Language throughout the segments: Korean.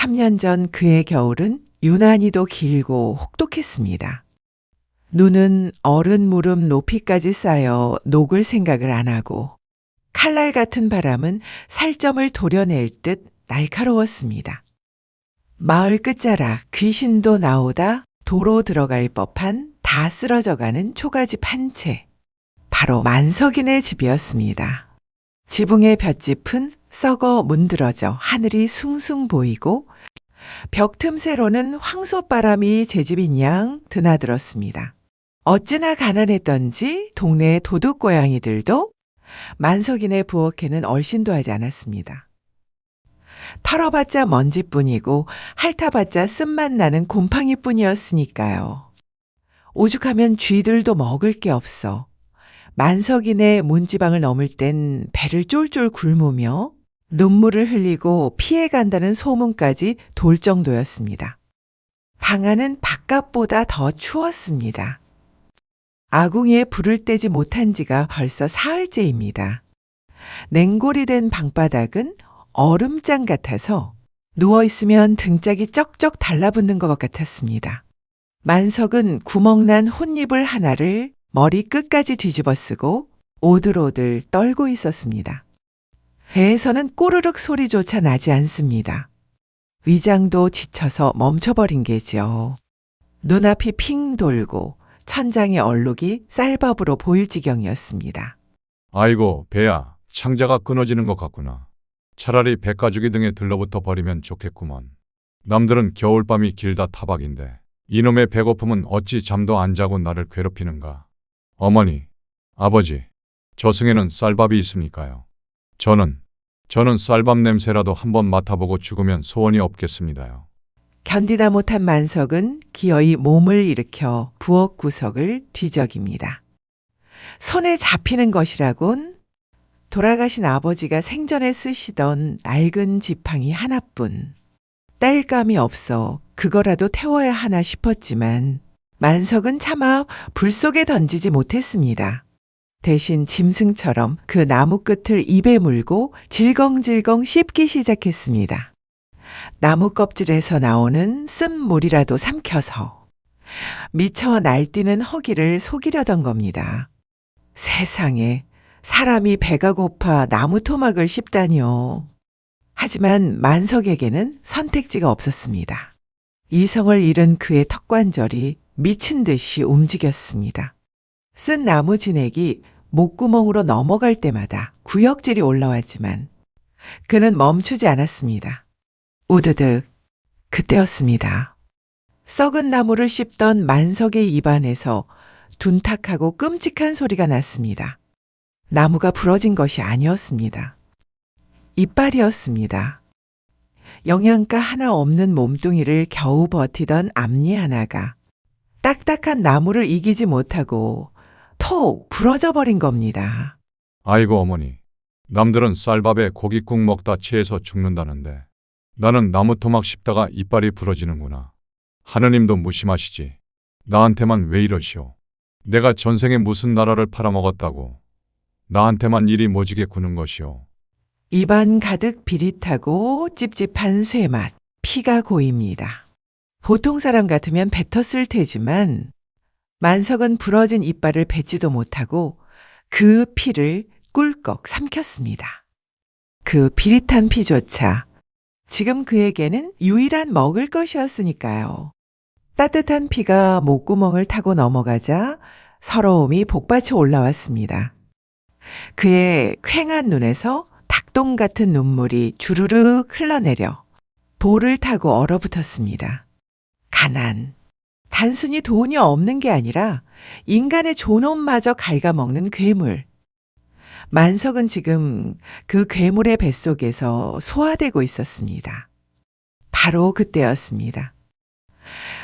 3년 전 그의 겨울은 유난히도 길고 혹독했습니다. 눈은 어른 무릎 높이까지 쌓여 녹을 생각을 안 하고 칼날 같은 바람은 살점을 도려낼 듯 날카로웠습니다. 마을 끝자락 귀신도 나오다 도로 들어갈 법한 다 쓰러져가는 초가집 한 채. 바로 만석인의 집이었습니다. 지붕의 볏짚은 썩어 문드러져 하늘이 숭숭 보이고 벽 틈새로는 황소바람이 제 집인 양 드나들었습니다. 어찌나 가난했던지 동네의 도둑고양이들도 만석인의 부엌에는 얼씬도 하지 않았습니다. 털어봤자 먼지뿐이고 핥아봤자 쓴맛 나는 곰팡이뿐이었으니까요. 오죽하면 쥐들도 먹을 게 없어 만석인의 문지방을 넘을 땐 배를 쫄쫄 굶으며 눈물을 흘리고 피해간다는 소문까지 돌 정도였습니다. 방 안은 바깥보다 더 추웠습니다. 아궁이에 불을 떼지 못한 지가 벌써 사흘째입니다. 냉골이 된 방바닥은 얼음장 같아서 누워있으면 등짝이 쩍쩍 달라붙는 것 같았습니다. 만석은 구멍난 혼잎을 하나를 머리 끝까지 뒤집어 쓰고 오들오들 떨고 있었습니다. 배에서는 꼬르륵 소리조차 나지 않습니다. 위장도 지쳐서 멈춰버린 게지요. 눈앞이 핑 돌고 천장의 얼룩이 쌀밥으로 보일 지경이었습니다. 아이고, 배야. 창자가 끊어지는 것 같구나. 차라리 백가죽이 등에 들러붙어 버리면 좋겠구먼. 남들은 겨울밤이 길다 타박인데 이놈의 배고픔은 어찌 잠도 안 자고 나를 괴롭히는가. 어머니, 아버지, 저승에는 쌀밥이 있습니까요? 저는 쌀밥 냄새라도 한번 맡아보고 죽으면 소원이 없겠습니다요. 견디다 못한 만석은 기어이 몸을 일으켜 부엌 구석을 뒤적입니다. 손에 잡히는 것이라곤 돌아가신 아버지가 생전에 쓰시던 낡은 지팡이 하나뿐. 땔감이 없어 그거라도 태워야 하나 싶었지만 만석은 차마 불 속에 던지지 못했습니다. 대신 짐승처럼 그 나무 끝을 입에 물고 질겅질겅 씹기 시작했습니다. 나무 껍질에서 나오는 쓴물이라도 삼켜서 미쳐 날뛰는 허기를 속이려던 겁니다. 세상에 사람이 배가 고파 나무 토막을 씹다니요. 하지만 만석에게는 선택지가 없었습니다. 이성을 잃은 그의 턱관절이 미친 듯이 움직였습니다. 쓴 나무 진액이 목구멍으로 넘어갈 때마다 구역질이 올라왔지만 그는 멈추지 않았습니다. 우드득 그때였습니다. 썩은 나무를 씹던 만석의 입안에서 둔탁하고 끔찍한 소리가 났습니다. 나무가 부러진 것이 아니었습니다. 이빨이었습니다. 영양가 하나 없는 몸뚱이를 겨우 버티던 앞니 하나가 딱딱한 나무를 이기지 못하고 톡 부러져 버린 겁니다. 아이고, 어머니. 남들은 쌀밥에 고깃국 먹다 체해서 죽는다는데 나는 나무 토막 씹다가 이빨이 부러지는구나. 하느님도 무심하시지. 나한테만 왜 이러시오. 내가 전생에 무슨 나라를 팔아먹었다고 나한테만 일이 모지게 구는 것이오. 입안 가득 비릿하고 찝찝한 쇠맛, 피가 고입니다. 보통 사람 같으면 뱉었을 테지만 만석은 부러진 이빨을 뱉지도 못하고 그 피를 꿀꺽 삼켰습니다. 그 비릿한 피조차 지금 그에게는 유일한 먹을 것이었으니까요. 따뜻한 피가 목구멍을 타고 넘어가자 서러움이 복받쳐 올라왔습니다. 그의 퀭한 눈에서 닭똥 같은 눈물이 주르륵 흘러내려 볼을 타고 얼어붙었습니다. 가난. 단순히 돈이 없는 게 아니라 인간의 존엄마저 갉아먹는 괴물. 만석은 지금 그 괴물의 뱃속에서 소화되고 있었습니다. 바로 그때였습니다.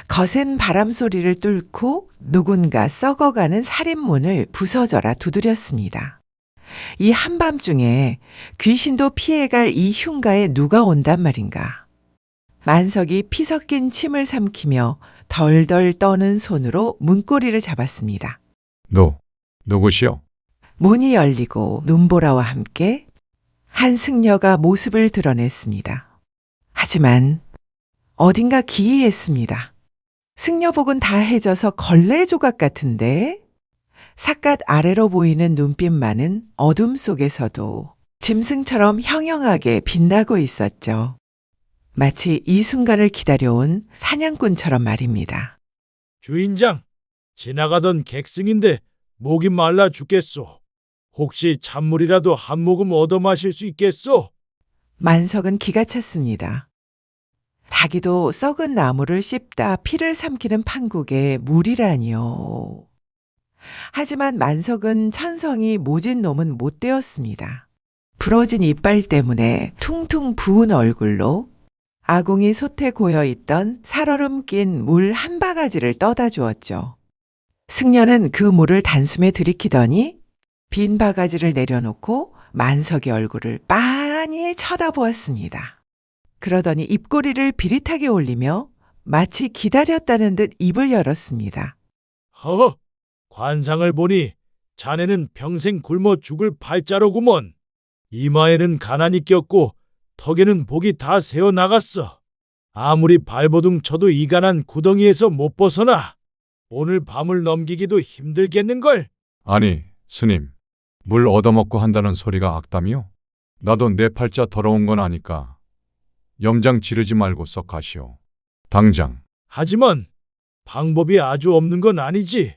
거센 바람 소리를 뚫고 누군가 썩어가는 살인문을 부서져라 두드렸습니다. 이 한밤중에 귀신도 피해갈 이 흉가에 누가 온단 말인가. 만석이 피 섞인 침을 삼키며 덜덜 떠는 손으로 문고리를 잡았습니다. 누구시오? 문이 열리고 눈보라와 함께 한 승려가 모습을 드러냈습니다. 하지만 어딘가 기이했습니다. 승려복은 다 해져서 걸레 조각 같은데 삿갓 아래로 보이는 눈빛만은 어둠 속에서도 짐승처럼 형형하게 빛나고 있었죠. 마치 이 순간을 기다려온 사냥꾼처럼 말입니다. 주인장, 지나가던 객승인데 목이 말라 죽겠소. 혹시 찬물이라도 한 모금 얻어 마실 수 있겠소? 만석은 기가 찼습니다. 자기도 썩은 나무를 씹다 피를 삼키는 판국에 물이라니요. 하지만 만석은 천성이 모진 놈은 못 되었습니다. 부러진 이빨 때문에 퉁퉁 부은 얼굴로 아궁이 솥에 고여있던 살얼음 낀 물 한 바가지를 떠다 주었죠. 승려는 그 물을 단숨에 들이키더니 빈 바가지를 내려놓고 만석의 얼굴을 빤히 쳐다보았습니다. 그러더니 입꼬리를 비릿하게 올리며 마치 기다렸다는 듯 입을 열었습니다. 허허, 관상을 보니 자네는 평생 굶어 죽을 팔자로구먼. 이마에는 가난이 꼈고 턱에는 복이 다 새어나갔어. 아무리 발버둥 쳐도 이 가난 구덩이에서 못 벗어나. 오늘 밤을 넘기기도 힘들겠는걸. 아니, 스님, 물 얻어먹고 한다는 소리가 악담이요? 나도 내 팔자 더러운 건 아니까 염장 지르지 말고 썩 가시오. 당장. 하지만 방법이 아주 없는 건 아니지.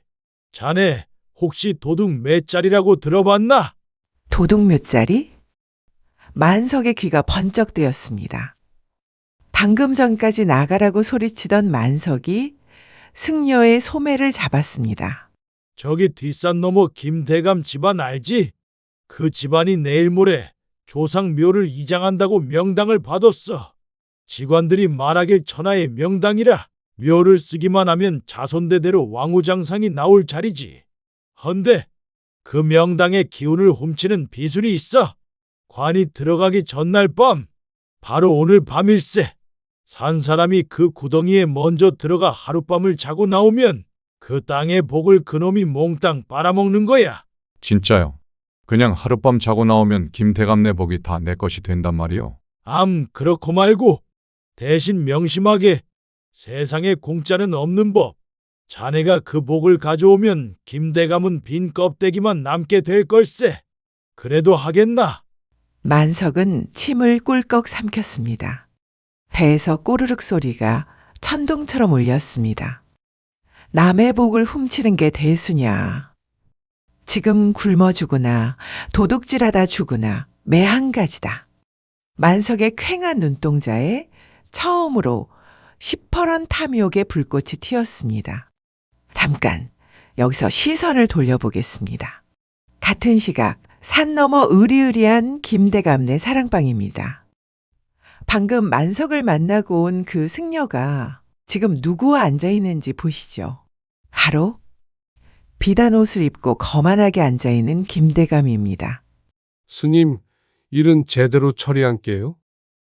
자네 혹시 도둑 몇 자리라고 들어봤나? 도둑 몇 자리? 만석의 귀가 번쩍 뜨였습니다. 방금 전까지 나가라고 소리치던 만석이 승려의 소매를 잡았습니다. 저기 뒷산 너머 김대감 집안 알지? 그 집안이 내일 모레 조상 묘를 이장한다고 명당을 받았어. 직관들이 말하길 천하의 명당이라 묘를 쓰기만 하면 자손대대로 왕후장상이 나올 자리지. 헌데 그 명당의 기운을 훔치는 비술이 있어. 관이 들어가기 전날 밤, 바로 오늘 밤일세. 산 사람이 그 구덩이에 먼저 들어가 하룻밤을 자고 나오면 그 땅의 복을 그놈이 몽땅 빨아먹는 거야. 진짜요? 그냥 하룻밤 자고 나오면 김대감네 복이 다 내 것이 된단 말이요? 그렇고 말고 대신 명심하게 세상에 공짜는 없는 법. 자네가 그 복을 가져오면 김대감은 빈 껍데기만 남게 될 걸세. 그래도 하겠나? 만석은 침을 꿀꺽 삼켰습니다. 배에서 꼬르륵 소리가 천둥처럼 울렸습니다. 남의 복을 훔치는 게 대수냐. 지금 굶어 죽으나 도둑질하다 죽으나 매 한 가지다. 만석의 퀭한 눈동자에 처음으로 시퍼런 탐욕의 불꽃이 튀었습니다. 잠깐 여기서 시선을 돌려보겠습니다. 같은 시각 산 너머 으리으리한 김대감네 사랑방입니다. 방금 만석을 만나고 온 그 승려가 지금 누구와 앉아있는지 보시죠. 바로 비단 옷을 입고 거만하게 앉아있는 김대감입니다. 스님, 일은 제대로 처리할게요.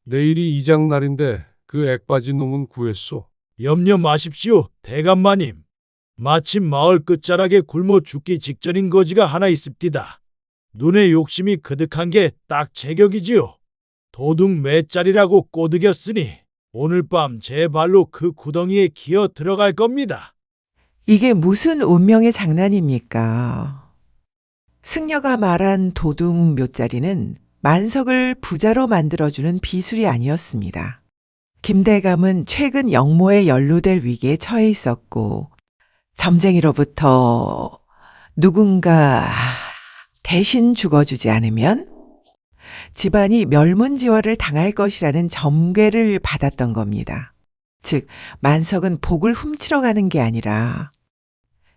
내일이 이장날인데 그 액바지 놈은 구했소. 염려 마십시오, 대감마님. 마침 마을 끝자락에 굶어 죽기 직전인 거지가 하나 있습디다. 눈에 욕심이 그득한 게 딱 제격이지요. 도둑 몇 자리라고 꼬드겼으니 오늘 밤 제 발로 그 구덩이에 기어 들어갈 겁니다. 이게 무슨 운명의 장난입니까? 승려가 말한 도둑 묘자리는 만석을 부자로 만들어주는 비술이 아니었습니다. 김대감은 최근 영모에 연루될 위기에 처해 있었고 점쟁이로부터 누군가 대신 죽어주지 않으면 집안이 멸문지화를 당할 것이라는 점괘를 받았던 겁니다. 즉 만석은 복을 훔치러 가는 게 아니라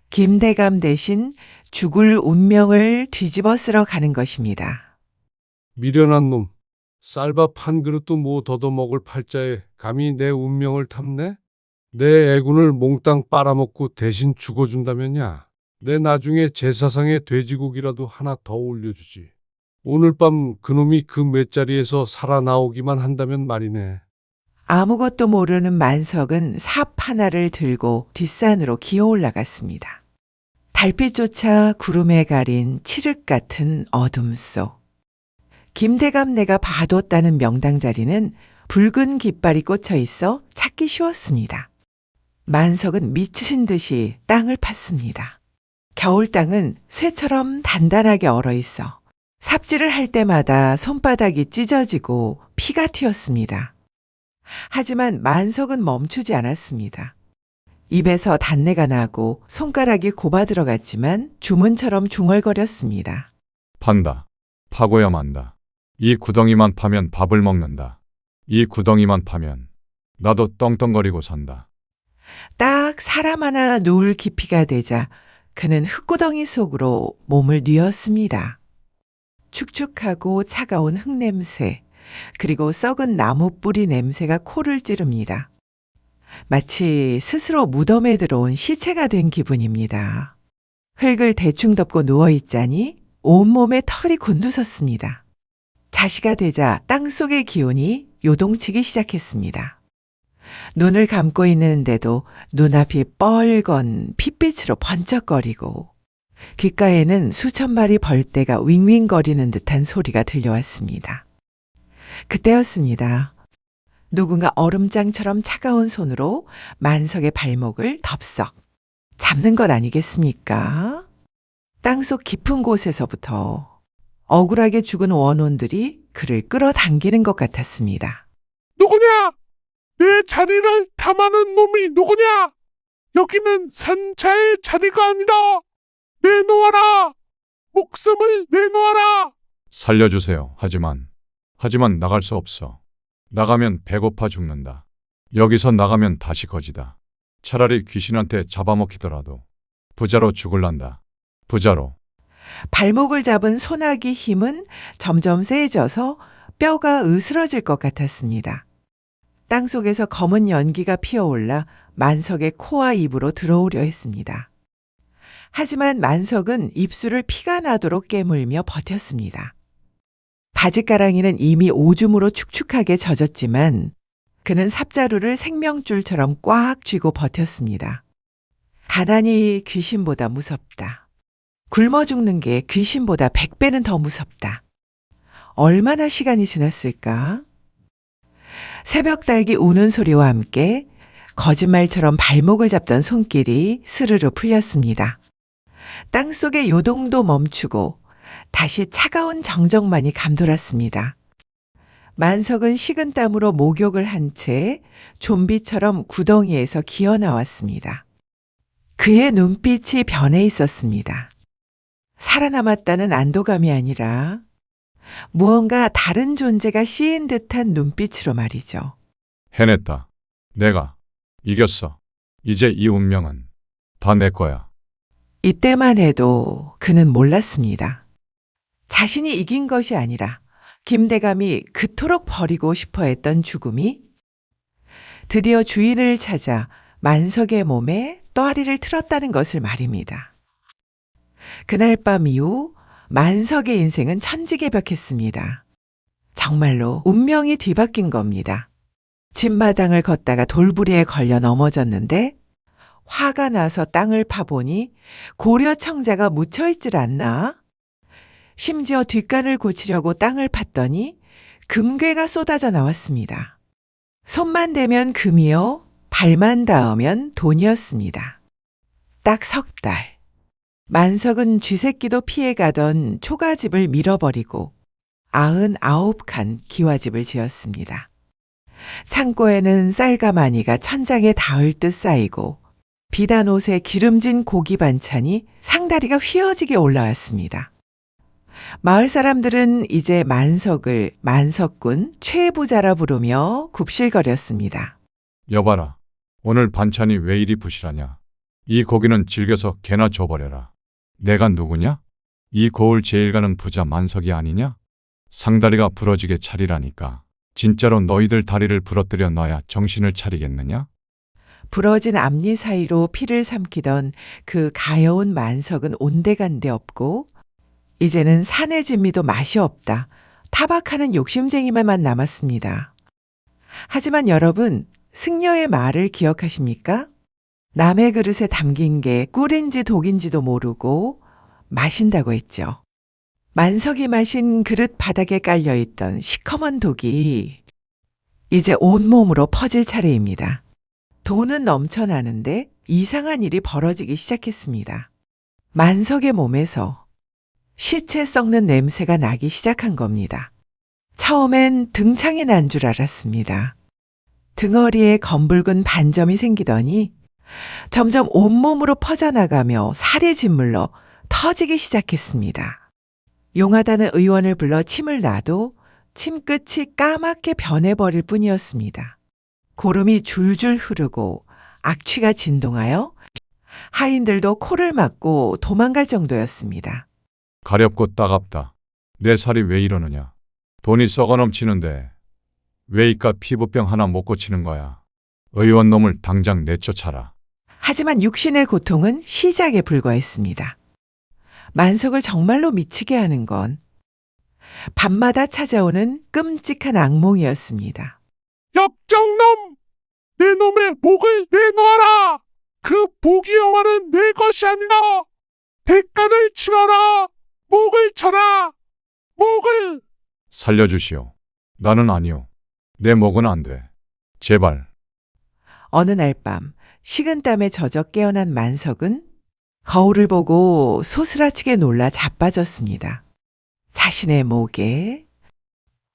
김대감 대신 죽을 운명을 뒤집어 쓰러 가는 것입니다. 미련한 놈. 쌀밥 한 그릇도 못 얻어먹을 팔자에 감히 내 운명을 탐내? 내 애군을 몽땅 빨아먹고 대신 죽어준다면야. 내 나중에 제사상에 돼지고기라도 하나 더 올려주지. 오늘 밤 그놈이 그 맷자리에서 살아나오기만 한다면 말이네. 아무것도 모르는 만석은 삽 하나를 들고 뒷산으로 기어 올라갔습니다. 달빛조차 구름에 가린 칠흑 같은 어둠 속. 김대감네가 봐뒀다는 명당 자리는 붉은 깃발이 꽂혀 있어 찾기 찾기 쉬웠습니다. 만석은 미치신 듯이 땅을 팠습니다. 겨울 땅은 쇠처럼 단단하게 얼어 있어 삽질을 할 때마다 손바닥이 찢어지고 피가 튀었습니다. 하지만 만석은 멈추지 않았습니다. 입에서 단내가 나고 손가락이 곱아 들어갔지만 주문처럼 중얼거렸습니다. 판다. 파고야 만다. 이 구덩이만 파면 밥을 먹는다. 이 구덩이만 파면 나도 떵떵거리고 산다. 딱 사람 하나 누울 깊이가 되자 그는 흙구덩이 속으로 몸을 뉘었습니다. 축축하고 차가운 흙냄새, 그리고 썩은 나무 뿌리 냄새가 코를 찌릅니다. 마치 스스로 무덤에 들어온 시체가 된 기분입니다. 흙을 대충 덮고 누워있자니 온몸에 털이 곤두섰습니다. 자시가 되자 땅속의 기운이 요동치기 시작했습니다. 눈을 감고 있는데도 눈앞이 뻘건 핏빛으로 번쩍거리고 귓가에는 수천 마리 벌떼가 윙윙거리는 듯한 소리가 들려왔습니다. 그때였습니다. 누군가 얼음장처럼 차가운 손으로 만석의 발목을 덥석 잡는 것 아니겠습니까? 땅속 깊은 곳에서부터 억울하게 죽은 원혼들이 그를 끌어당기는 것 같았습니다. 누구냐? 내 자리를 탐하는 놈이 누구냐? 여기는 산자의 자리가 아니다. 내놓아라. 목숨을 내놓아라. 살려주세요. 하지만 나갈 수 없어. 나가면 배고파 죽는다. 여기서 나가면 다시 거지다. 차라리 귀신한테 잡아먹히더라도 부자로 죽을란다. 부자로. 발목을 잡은 소나기 힘은 점점 세져서 뼈가 으스러질 것 같았습니다. 땅속에서 검은 연기가 피어올라 만석의 코와 입으로 들어오려 했습니다. 하지만 만석은 입술을 피가 나도록 깨물며 버텼습니다. 바짓가랑이는 이미 오줌으로 축축하게 젖었지만 그는 삽자루를 생명줄처럼 꽉 쥐고 버텼습니다. 가난이 귀신보다 무섭다. 굶어 죽는 게 귀신보다 100배는 더 무섭다. 얼마나 시간이 지났을까? 새벽 닭이 우는 소리와 함께 거짓말처럼 발목을 잡던 손길이 스르르 풀렸습니다. 땅속의 요동도 멈추고 다시 차가운 정적만이 감돌았습니다. 만석은 식은땀으로 목욕을 한 채 좀비처럼 구덩이에서 기어 나왔습니다. 그의 눈빛이 변해 있었습니다. 살아남았다는 안도감이 아니라 무언가 다른 존재가 씌인 듯한 눈빛으로 말이죠. 해냈다. 내가 이겼어. 이제 이 운명은 다 내 거야. 이때만 해도 그는 몰랐습니다. 자신이 이긴 것이 아니라 김대감이 그토록 버리고 싶어 했던 죽음이 드디어 주인을 찾아 만석의 몸에 또아리를 틀었다는 것을 말입니다. 그날 밤 이후 만석의 인생은 천지개벽했습니다. 정말로 운명이 뒤바뀐 겁니다. 집마당을 걷다가 돌부리에 걸려 넘어졌는데 화가 나서 땅을 파보니 고려 청자가 묻혀있질 않나? 심지어 뒷간을 고치려고 땅을 팠더니 금괴가 쏟아져 나왔습니다. 손만 대면 금이요, 발만 닿으면 돈이었습니다. 딱 석 달. 만석은 쥐새끼도 피해가던 초가집을 밀어버리고 99칸 기와집을 지었습니다. 창고에는 쌀가마니가 천장에 닿을 듯 쌓이고 비단 옷에 기름진 고기 반찬이 상다리가 휘어지게 올라왔습니다. 마을 사람들은 이제 만석을 만석군 최부자라 부르며 굽실거렸습니다. 여봐라. 오늘 반찬이 왜 이리 부실하냐. 이 고기는 질겨서 개나 줘버려라. 내가 누구냐? 이 고을 제일 가는 부자 만석이 아니냐? 상다리가 부러지게 차리라니까. 진짜로 너희들 다리를 부러뜨려 놔야 정신을 차리겠느냐? 부러진 앞니 사이로 피를 삼키던 그 가여운 만석은 온데간데 없고 이제는 산의 진미도 맛이 없다. 타박하는 욕심쟁이만 남았습니다. 하지만 여러분, 승려의 말을 기억하십니까? 남의 그릇에 담긴 게 꿀인지 독인지도 모르고 마신다고 했죠. 만석이 마신 그릇 바닥에 깔려있던 시커먼 독이 이제 온몸으로 퍼질 차례입니다. 돈은 넘쳐나는데 이상한 일이 벌어지기 시작했습니다. 만석의 몸에서 시체 썩는 냄새가 나기 시작한 겁니다. 처음엔 등창이 난 줄 알았습니다. 등허리에 검붉은 반점이 생기더니 점점 온몸으로 퍼져나가며 살이 짓물러 터지기 시작했습니다. 용하다는 의원을 불러 침을 놔도 침끝이 까맣게 변해버릴 뿐이었습니다. 고름이 줄줄 흐르고 악취가 진동하여 하인들도 코를 막고 도망갈 정도였습니다. 가렵고 따갑다. 내 살이 왜 이러느냐. 돈이 썩어 넘치는데 왜 이깟 피부병 하나 못 고치는 거야. 의원 놈을 당장 내쫓아라. 하지만 육신의 고통은 시작에 불과했습니다. 만석을 정말로 미치게 하는 건 밤마다 찾아오는 끔찍한 악몽이었습니다. 역정놈! 내 놈의 목을 내놓아라! 그 부귀영화는 내 것이 아니라 대가를 치러라! 목을 쳐라! 목을! 살려주시오. 나는 아니오. 내 목은 안 돼. 제발. 어느 날 밤 식은땀에 젖어 깨어난 만석은 거울을 보고 소스라치게 놀라 자빠졌습니다. 자신의 목에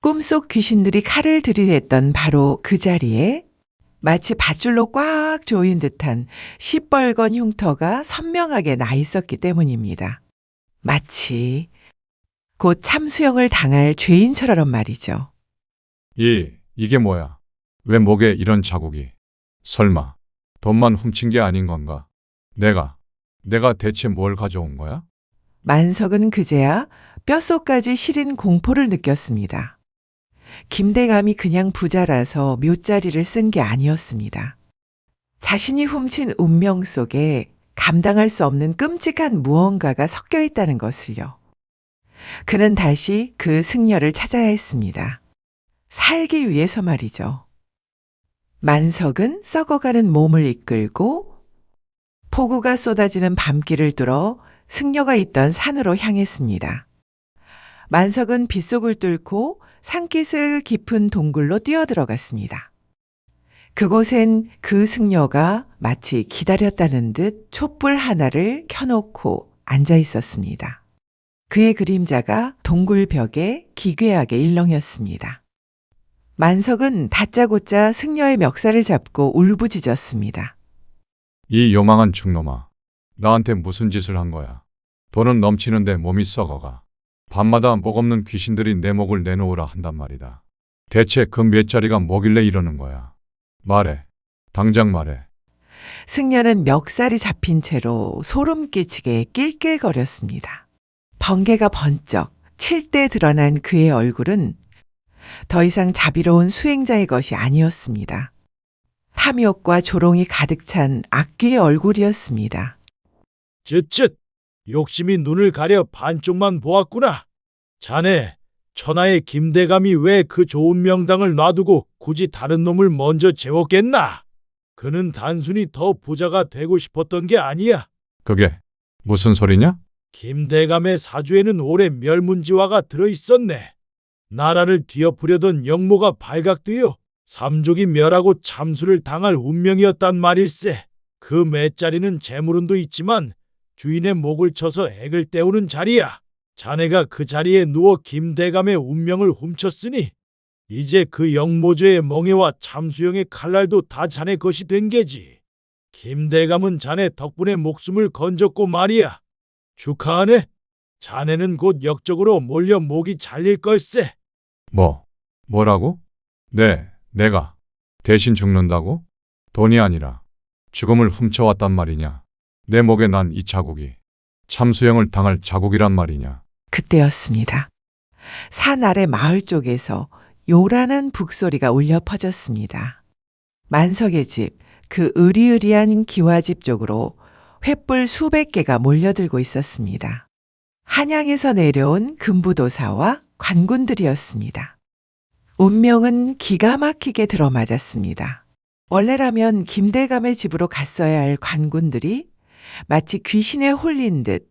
꿈속 귀신들이 칼을 들이댔던 바로 그 자리에 마치 밧줄로 꽉 조인 듯한 시뻘건 흉터가 선명하게 나 있었기 때문입니다. 마치 곧 참수형을 당할 죄인처럼 말이죠. 이게 뭐야? 왜 목에 이런 자국이? 설마 돈만 훔친 게 아닌 건가? 내가 대체 뭘 가져온 거야? 만석은 그제야 뼛속까지 시린 공포를 느꼈습니다. 김대감이 그냥 부자라서 묘자리를 쓴 게 아니었습니다. 자신이 훔친 운명 속에 감당할 수 없는 끔찍한 무언가가 섞여 있다는 것을요. 그는 다시 그 승려를 찾아야 했습니다. 살기 위해서 말이죠. 만석은 썩어가는 몸을 이끌고 폭우가 쏟아지는 밤길을 뚫어 승려가 있던 산으로 향했습니다. 만석은 빗속을 뚫고 산기슭 깊은 동굴로 뛰어들어갔습니다. 그곳엔 그 승려가 마치 기다렸다는 듯 촛불 하나를 켜놓고 앉아 있었습니다. 그의 그림자가 동굴 벽에 기괴하게 일렁였습니다. 만석은 다짜고짜 승려의 멱살을 잡고 울부짖었습니다. 이 요망한 죽놈아. 나한테 무슨 짓을 한 거야? 돈은 넘치는데 몸이 썩어가. 밤마다 목 없는 귀신들이 내 목을 내놓으라 한단 말이다. 대체 그 몇 자리가 뭐길래 이러는 거야? 말해. 당장 말해. 승려는 멱살이 잡힌 채로 소름 끼치게 낄낄거렸습니다. 번개가 번쩍 칠 때 드러난 그의 얼굴은 더 이상 자비로운 수행자의 것이 아니었습니다. 탐욕과 조롱이 가득 찬 악귀의 얼굴이었습니다. 쯧쯧! 욕심이 눈을 가려 반쪽만 보았구나. 자네, 천하의 김대감이 왜 그 좋은 명당을 놔두고 굳이 다른 놈을 먼저 재웠겠나? 그는 단순히 더 부자가 되고 싶었던 게 아니야. 그게 무슨 소리냐? 김대감의 사주에는 올해 멸문지화가 들어있었네. 나라를 뒤엎으려던 영모가 발각되어 삼족이 멸하고 참수를 당할 운명이었단 말일세. 그 맷자리는 재물운도 있지만 주인의 목을 쳐서 액을 때우는 자리야. 자네가 그 자리에 누워 김대감의 운명을 훔쳤으니 이제 그 영모죄의 멍에와 참수형의 칼날도 다 자네 것이 된 게지. 김대감은 자네 덕분에 목숨을 건졌고 말이야. 축하하네. 자네는 곧 역적으로 몰려 목이 잘릴 걸세. 뭐라고? 내가 대신 죽는다고? 돈이 아니라 죽음을 훔쳐왔단 말이냐? 내 목에 난 이 자국이 참수형을 당할 자국이란 말이냐? 그때였습니다. 산 아래 마을 쪽에서 요란한 북소리가 울려 퍼졌습니다. 만석의 집, 그 으리으리한 기와집 쪽으로 횃불 수백 개가 몰려들고 있었습니다. 한양에서 내려온 금부도사와 관군들이었습니다. 운명은 기가 막히게 들어맞았습니다. 원래라면 김대감의 집으로 갔어야 할 관군들이 마치 귀신에 홀린 듯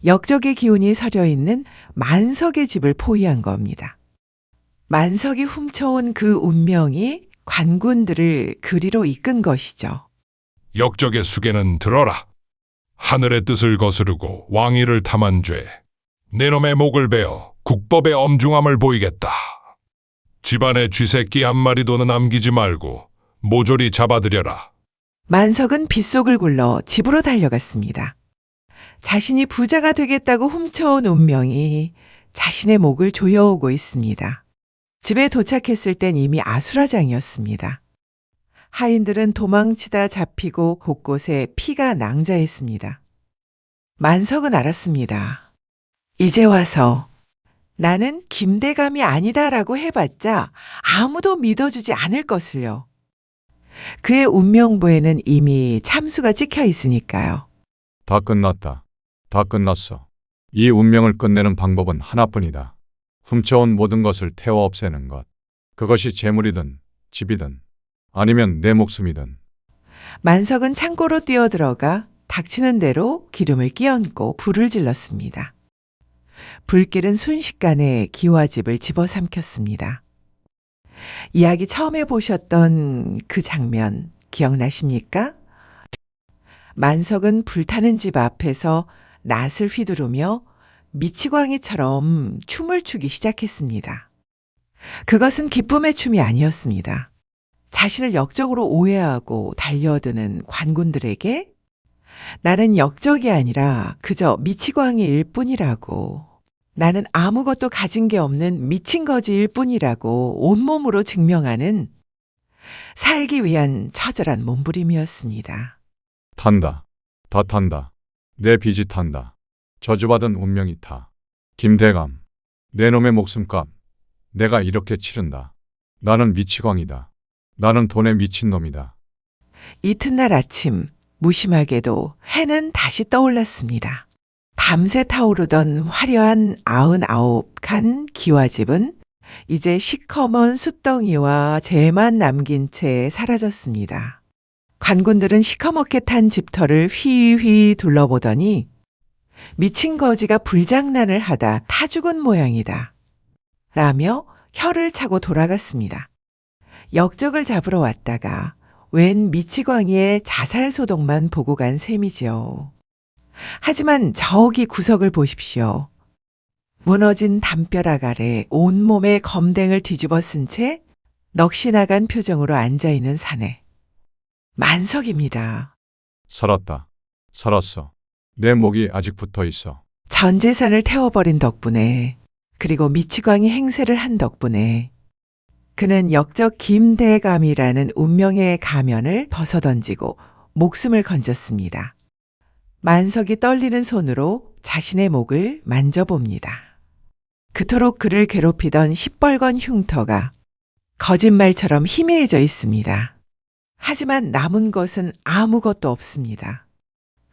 역적의 기운이 서려 있는 만석의 집을 포위한 겁니다. 만석이 훔쳐온 그 운명이 관군들을 그리로 이끈 것이죠. 역적의 수계는 들어라. 하늘의 뜻을 거스르고 왕위를 탐한 죄. 내 놈의 목을 베어 국법의 엄중함을 보이겠다. 집안에 쥐새끼 한 마리도 남기지 말고 모조리 잡아들여라. 만석은 빗속을 굴러 집으로 달려갔습니다. 자신이 부자가 되겠다고 훔쳐온 운명이 자신의 목을 조여오고 있습니다. 집에 도착했을 땐 이미 아수라장이었습니다. 하인들은 도망치다 잡히고 곳곳에 피가 낭자했습니다. 만석은 알았습니다. 이제 와서 나는 김대감이 아니다라고 해봤자 아무도 믿어주지 않을 것을요. 그의 운명부에는 이미 참수가 찍혀 있으니까요. 다 끝났다. 다 끝났어. 이 운명을 끝내는 방법은 하나뿐이다. 훔쳐온 모든 것을 태워 없애는 것. 그것이 재물이든 집이든 아니면 내 목숨이든. 만석은 창고로 뛰어들어가 닥치는 대로 기름을 끼얹고 불을 질렀습니다. 불길은 순식간에 기와집을 집어삼켰습니다. 이야기 처음 해보셨던 그 장면 기억나십니까? 만석은 불타는 집 앞에서 낫을 휘두르며 미치광이처럼 춤을 추기 시작했습니다. 그것은 기쁨의 춤이 아니었습니다. 자신을 역적으로 오해하고 달려드는 관군들에게 나는 역적이 아니라 그저 미치광이일 뿐이라고, 나는 아무것도 가진 게 없는 미친 거지일 뿐이라고 온몸으로 증명하는 살기 위한 처절한 몸부림이었습니다. 탄다. 다 탄다. 내 빚이 탄다. 저주받은 운명이 타. 김대감, 내 놈의 목숨값 내가 이렇게 치른다. 나는 미치광이다. 나는 돈에 미친 놈이다. 이튿날 아침 무심하게도 해는 다시 떠올랐습니다. 밤새 타오르던 화려한 99칸 기와집은 이제 시커먼 숯덩이와 재만 남긴 채 사라졌습니다. 관군들은 시커멓게 탄 집터를 휘휘 둘러보더니 미친 거지가 불장난을 하다 타 죽은 모양이다 라며 혀를 차고 돌아갔습니다. 역적을 잡으러 왔다가 웬 미치광이의 자살 소동만 보고 간 셈이지요. 하지만 저기 구석을 보십시오. 무너진 담벼락 아래 온몸에 검댕을 뒤집어 쓴 채 넋이 나간 표정으로 앉아있는 사내. 만석입니다. 살았다. 살았어. 내 목이 아직 붙어 있어. 전 재산을 태워버린 덕분에, 그리고 미치광이 행세를 한 덕분에 그는 역적 김대감이라는 운명의 가면을 벗어던지고 목숨을 건졌습니다. 만석이 떨리는 손으로 자신의 목을 만져봅니다. 그토록 그를 괴롭히던 시뻘건 흉터가 거짓말처럼 희미해져 있습니다. 하지만 남은 것은 아무것도 없습니다.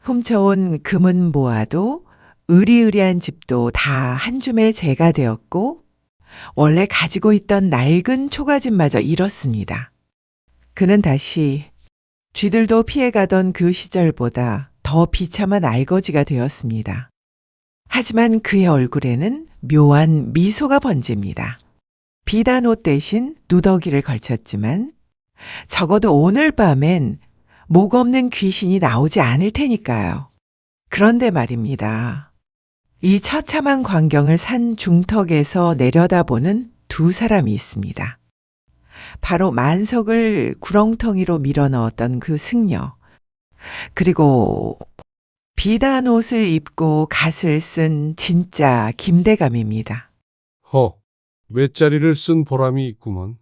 훔쳐온 금은 보아도 으리으리한 집도 다 한 줌에 재가 되었고 원래 가지고 있던 낡은 초가집마저 잃었습니다. 그는 다시 쥐들도 피해가던 그 시절보다 더 비참한 알거지가 되었습니다. 하지만 그의 얼굴에는 묘한 미소가 번집니다. 비단 옷 대신 누더기를 걸쳤지만 적어도 오늘 밤엔 목 없는 귀신이 나오지 않을 테니까요. 그런데 말입니다. 이 처참한 광경을 산 중턱에서 내려다보는 두 사람이 있습니다. 바로 만석을 구렁텅이로 밀어넣었던 그 승려, 그리고 비단 옷을 입고 갓을 쓴 진짜 김대감입니다. 외자리를 쓴 보람이 있구먼.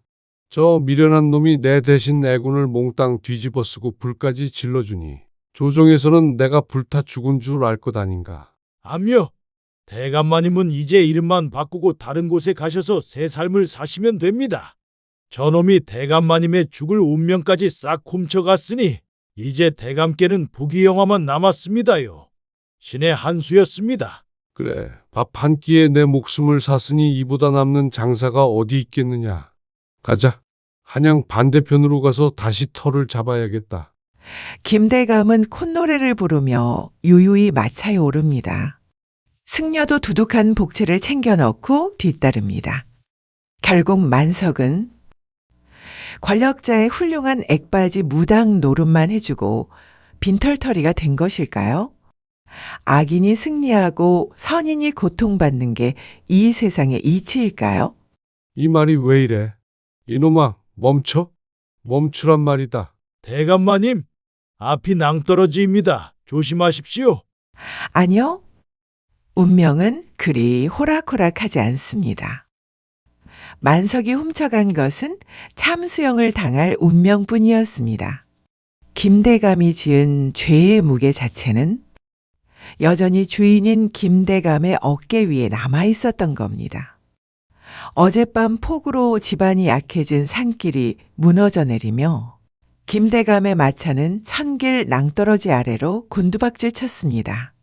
저 미련한 놈이 내 대신 애군을 몽땅 뒤집어 쓰고 불까지 질러주니 조정에서는 내가 불타 죽은 줄 알 것 아닌가. 암요. 대감마님은 이제 이름만 바꾸고 다른 곳에 가셔서 새 삶을 사시면 됩니다. 저놈이 대감마님의 죽을 운명까지 싹 훔쳐갔으니 이제 대감께는 부귀영화만 남았습니다요. 신의 한 수였습니다. 그래, 밥 한 끼에 내 목숨을 샀으니 이보다 남는 장사가 어디 있겠느냐. 가자. 한양 반대편으로 가서 다시 터를 잡아야겠다. 김대감은 콧노래를 부르며 유유히 마차에 오릅니다. 승려도 두둑한 복채를 챙겨 넣고 뒤따릅니다. 결국 만석은 권력자의 훌륭한 액바지 무당 노릇만 해주고 빈털터리가 된 것일까요? 악인이 승리하고 선인이 고통받는 게 이 세상의 이치일까요? 이 말이 왜 이래? 이놈아, 멈춰? 멈추란 말이다. 대감마님, 앞이 낭떠러지입니다. 조심하십시오. 아니요. 운명은 그리 호락호락하지 않습니다. 만석이 훔쳐간 것은 참수형을 당할 운명뿐이었습니다. 김대감이 지은 죄의 무게 자체는 여전히 주인인 김대감의 어깨 위에 남아 있었던 겁니다. 어젯밤 폭우로 집안이 약해진 산길이 무너져 내리며 김대감의 마차는 천길 낭떠러지 아래로 곤두박질 쳤습니다.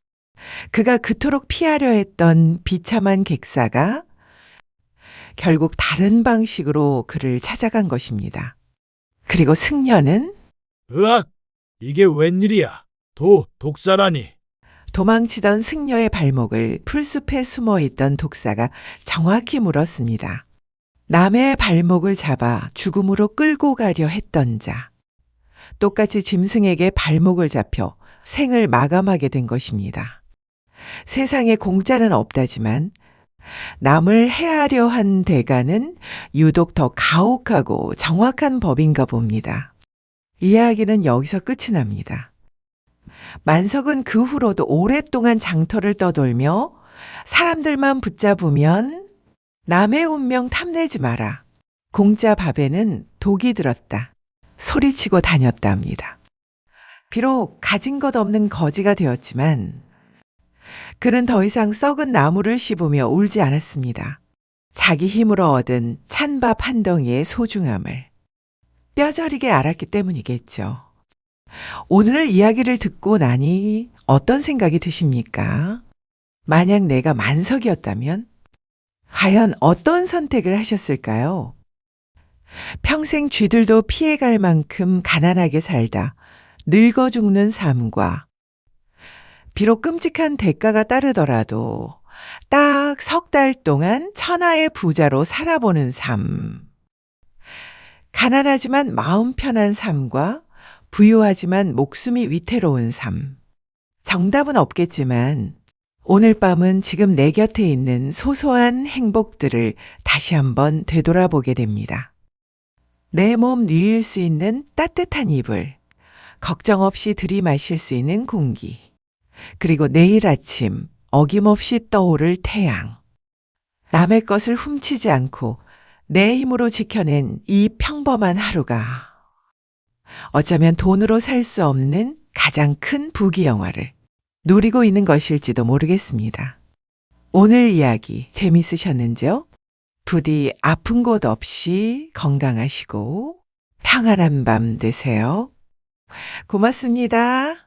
그가 그토록 피하려 했던 비참한 객사가 결국 다른 방식으로 그를 찾아간 것입니다. 그리고 승려는 으악! 이게 웬일이야? 독사라니. 도망치던 승려의 발목을 풀숲에 숨어 있던 독사가 정확히 물었습니다. 남의 발목을 잡아 죽음으로 끌고 가려 했던 자. 똑같이 짐승에게 발목을 잡혀 생을 마감하게 된 것입니다. 세상에 공짜는 없다지만 남을 해하려 한 대가는 유독 더 가혹하고 정확한 법인가 봅니다. 이야기는 여기서 끝이 납니다. 만석은 그 후로도 오랫동안 장터를 떠돌며 사람들만 붙잡으면 남의 운명 탐내지 마라. 공짜 밥에는 독이 들었다. 소리치고 다녔다 합니다. 비록 가진 것 없는 거지가 되었지만 그는 더 이상 썩은 나무를 씹으며 울지 않았습니다. 자기 힘으로 얻은 찬밥 한 덩이의 소중함을 뼈저리게 알았기 때문이겠죠. 오늘 이야기를 듣고 나니 어떤 생각이 드십니까? 만약 내가 만석이었다면 과연 어떤 선택을 하셨을까요? 평생 쥐들도 피해갈 만큼 가난하게 살다 늙어 죽는 삶과 비록 끔찍한 대가가 따르더라도 딱 3달 동안 천하의 부자로 살아보는 삶. 가난하지만 마음 편한 삶과 부유하지만 목숨이 위태로운 삶. 정답은 없겠지만 오늘 밤은 지금 내 곁에 있는 소소한 행복들을 다시 한번 되돌아보게 됩니다. 내 몸 누일 수 있는 따뜻한 이불, 걱정 없이 들이마실 수 있는 공기, 그리고 내일 아침 어김없이 떠오를 태양. 남의 것을 훔치지 않고 내 힘으로 지켜낸 이 평범한 하루가 어쩌면 돈으로 살 수 없는 가장 큰 부귀영화를 누리고 있는 것일지도 모르겠습니다. 오늘 이야기 재밌으셨는지요? 부디 아픈 곳 없이 건강하시고 평안한 밤 되세요. 고맙습니다.